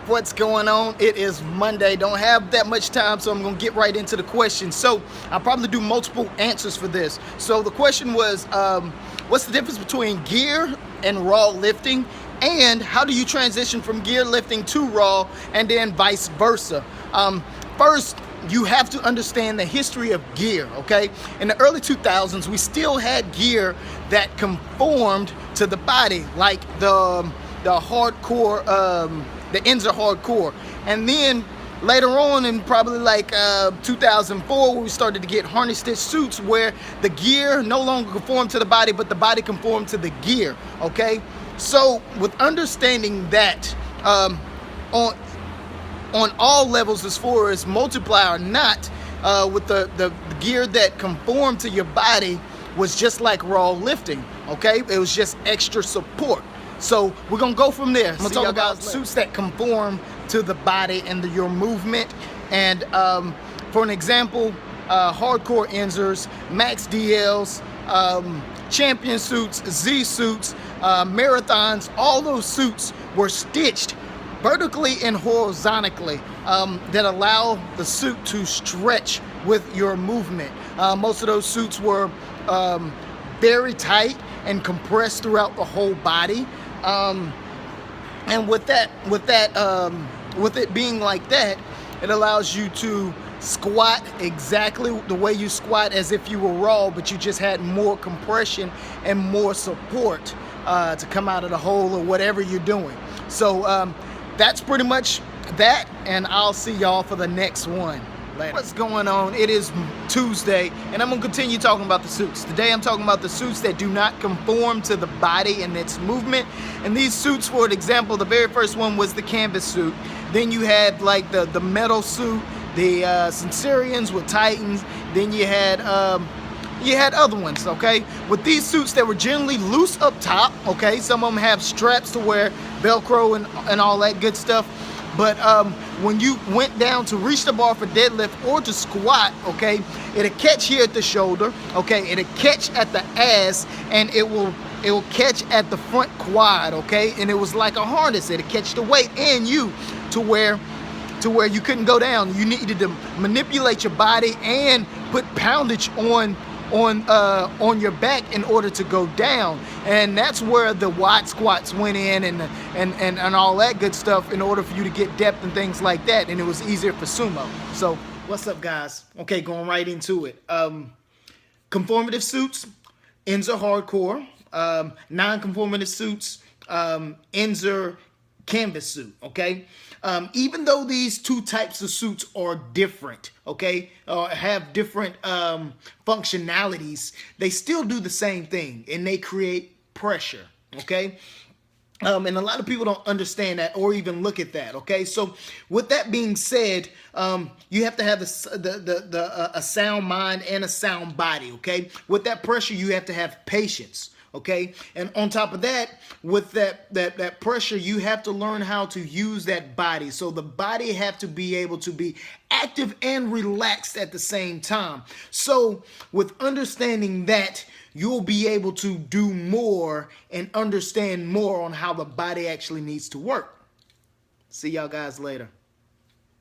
What's going on? It is Monday. Don't have that much time, so I'm gonna get right into the question. So I'll probably do multiple answers for this. So the question was, what's the difference between gear and raw lifting, and how do you transition from gear lifting to raw, and then vice versa? First, you have to understand the history of gear, okay? In the early 2000s, we still had gear that conformed to the body, like the hardcore, the Inzer hardcore. And then later on in probably like 2004, we started to get harness stitch suits where the gear no longer conformed to the body, but the body conformed to the gear, okay? So with understanding that, on all levels, as far as multiply or not, with the gear that conformed to your body was just like raw lifting, okay? It was just extra support. So we're gonna go from there. I'm gonna talk about suits that conform to the body and your movement. And for an example, hardcore Inzers, Max DLs, champion suits, Z suits, marathons, all those suits were stitched vertically and horizontally that allow the suit to stretch with your movement. Most of those suits were very tight and compressed throughout the whole body. And with it being like that, it allows you to squat exactly the way you squat as if you were raw, but you just had more compression and more support to come out of the hole or whatever you're doing. So that's pretty much that, and I'll see y'all for the next one later. What's going on? It is Tuesday, and I'm gonna continue talking about the suits. Today I'm talking about the suits that do not conform to the body and its movement. And these suits, for example, the very first one was the canvas suit. Then you had like the metal suit, the Sensorians with Titans. Then you had other ones, okay? With these suits, they were generally loose up top, okay? Some of them have straps to wear Velcro and all that good stuff. But when you went down to reach the bar for deadlift or to squat, okay, it'll catch here at the shoulder, okay? It'll catch at the ass, and it will catch at the front quad, okay? And it was like a harness. It'll catch the weight and you to where you couldn't go down. You needed to manipulate your body and put poundage on your back in order to go down. And that's where the wide squats went in and all that good stuff in order for you to get depth and things like that. And it was easier for sumo. So what's up, guys? Okay, going right into it. Conformative suits, Inzer hardcore. Non-conformative suits, Inzer canvas suit, okay? Even though these two types of suits are different, okay, have different functionalities, they still do the same thing, and they create pressure, okay? And a lot of people don't understand that or even look at that, okay? So with that being said, you have to have a sound mind and a sound body, okay? With that pressure, you have to have patience. Okay, and on top of that, with that pressure, you have to learn how to use that body. So the body have to be able to be active and relaxed at the same time. So with understanding that, you'll be able to do more and understand more on how the body actually needs to work. See y'all guys later.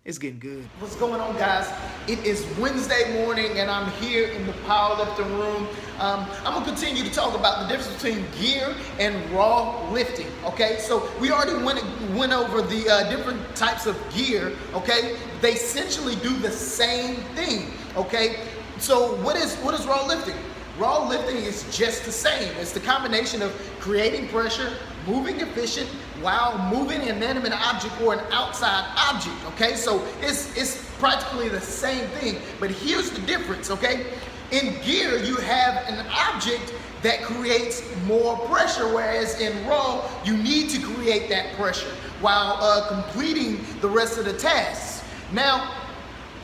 It's getting good. What's going on, guys? It is Wednesday morning, and I'm here in the powerlifting room. I'm gonna continue to talk about the difference between gear and raw lifting. Okay, so we already went over the different types of gear. Okay, they essentially do the same thing. Okay, so what is raw lifting? Raw lifting is just the same. It's the combination of creating pressure, moving efficient, while moving an inanimate object or an outside object, okay? So it's practically the same thing, but here's the difference, okay? In gear, you have an object that creates more pressure, whereas in raw, you need to create that pressure while completing the rest of the tasks. Now,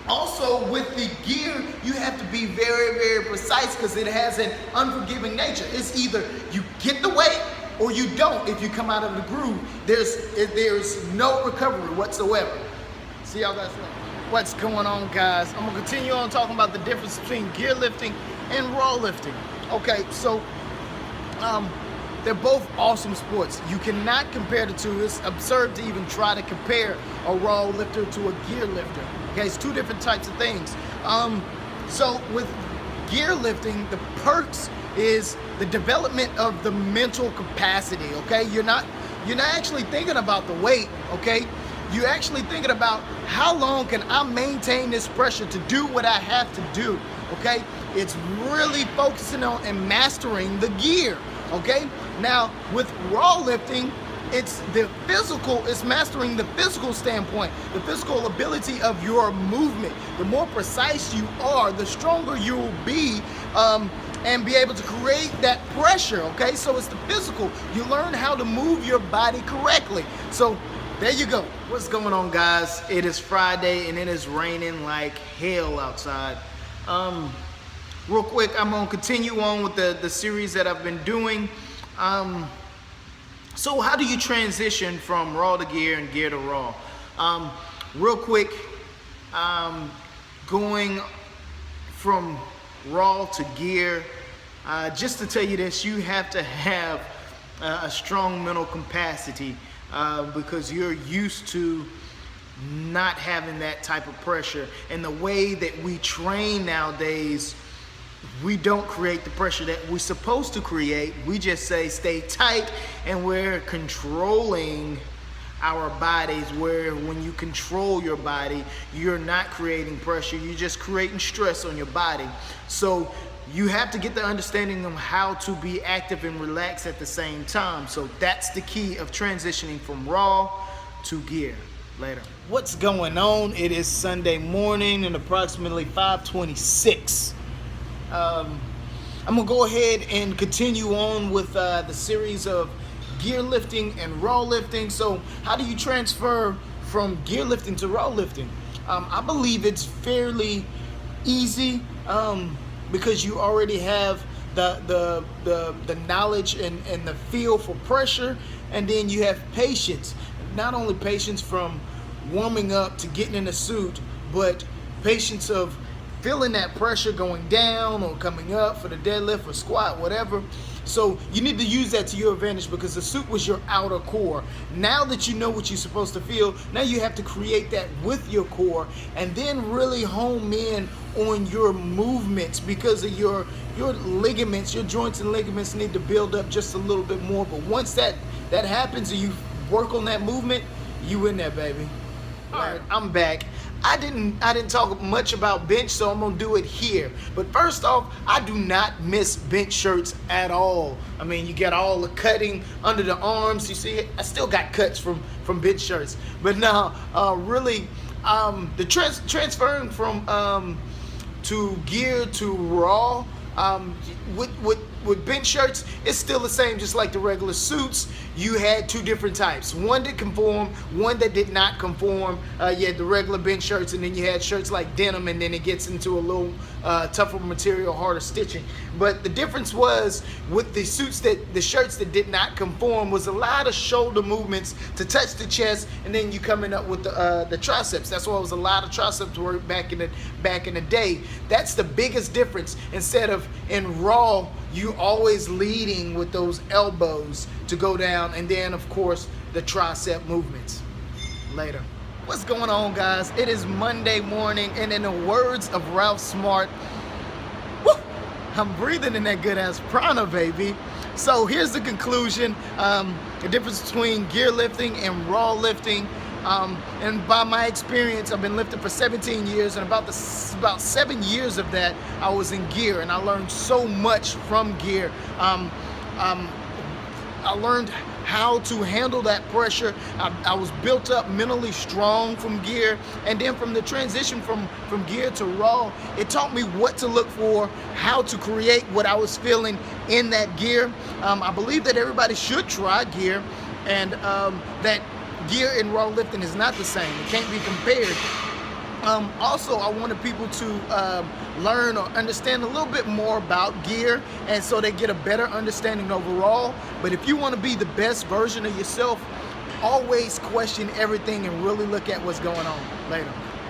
also with the gear, you have to be very, very precise because it has an unforgiving nature. It's either you get the weight or you don't. If you come out of the groove, there's no recovery whatsoever. See y'all guys later. What's going on, guys? I'm gonna continue on talking about the difference between gear lifting and raw lifting. Okay, so they're both awesome sports. You cannot compare the two. It's absurd to even try to compare a raw lifter to a gear lifter. Okay, it's two different types of things. So with gear lifting, the perks is the development of the mental capacity. Okay, you're not actually thinking about the weight. Okay, you're actually thinking about how long can I maintain this pressure to do what I have to do. Okay, it's really focusing on and mastering the gear. Okay, now with raw lifting, it's the physical, it's mastering the physical standpoint, the physical ability of your movement. The more precise you are, the stronger you will be and be able to create that pressure. Okay, so it's the physical. You learn how to move your body correctly. So there you go. What's going on, guys? It is Friday and it is raining like hell outside. Real quick, I'm gonna continue on with the series that I've been doing. So how do you transition from raw to gear and gear to raw? Real quick, going from raw to gear, just to tell you this, you have to have a strong mental capacity because you're used to not having that type of pressure. And the way that we train nowadays, we don't create the pressure that we're supposed to create. We just say stay tight, and we're controlling our bodies, where when you control your body, you're not creating pressure, you're just creating stress on your body. So you have to get the understanding of how to be active and relaxed at the same time. So that's the key of transitioning from raw to gear. Later. What's going on? It is Sunday morning and approximately 5:26. I'm gonna go ahead and continue on with the series of gear lifting and raw lifting. So how do you transfer from gear lifting to raw lifting? I believe it's fairly easy because you already have the knowledge and the feel for pressure, and then you have patience. Not only patience from warming up to getting in a suit, but patience of feeling that pressure going down or coming up for the deadlift or squat, whatever. So you need to use that to your advantage because the suit was your outer core. Now that you know what you're supposed to feel, now you have to create that with your core and then really home in on your movements because of your ligaments, your joints and ligaments need to build up just a little bit more. But once that happens and you work on that movement, you in there, baby. All right, I'm back. I didn't talk much about bench, so I'm gonna do it here. But first off, I do not miss bench shirts at all. I mean, you get all the cutting under the arms. You see, I still got cuts from bench shirts. But now, really, the transferring from to gear to raw. With bench shirts, it's still the same, just like the regular suits. You had two different types. One that conformed, one that did not conform. You had the regular bench shirts, and then you had shirts like denim, and then it gets into a little tougher material, harder stitching. But the difference was with the shirts that did not conform was a lot of shoulder movements to touch the chest, and then you coming up with the triceps. That's why it was a lot of triceps work back in the day. That's the biggest difference. Instead of in raw, you always leading with those elbows to go down, and then of course the tricep movements. Later. What's going on, guys? It is Monday morning, and in the words of Ralph Smart, woo, I'm breathing in that good ass prana, baby. So here's the conclusion: the difference between gear lifting and raw lifting. And by my experience, I've been lifting for 17 years, and about 7 years of that I was in gear, and I learned so much from gear. I learned how to handle that pressure. I was built up mentally strong from gear, and then from the transition from gear to raw, it taught me what to look for, how to create what I was feeling in that gear. I believe that everybody should try gear, and that gear and raw lifting is not the same. It can't be compared. Also, I wanted people to learn or understand a little bit more about gear, and so they get a better understanding overall. But if you want to be the best version of yourself, always question everything and really look at what's going on. Later.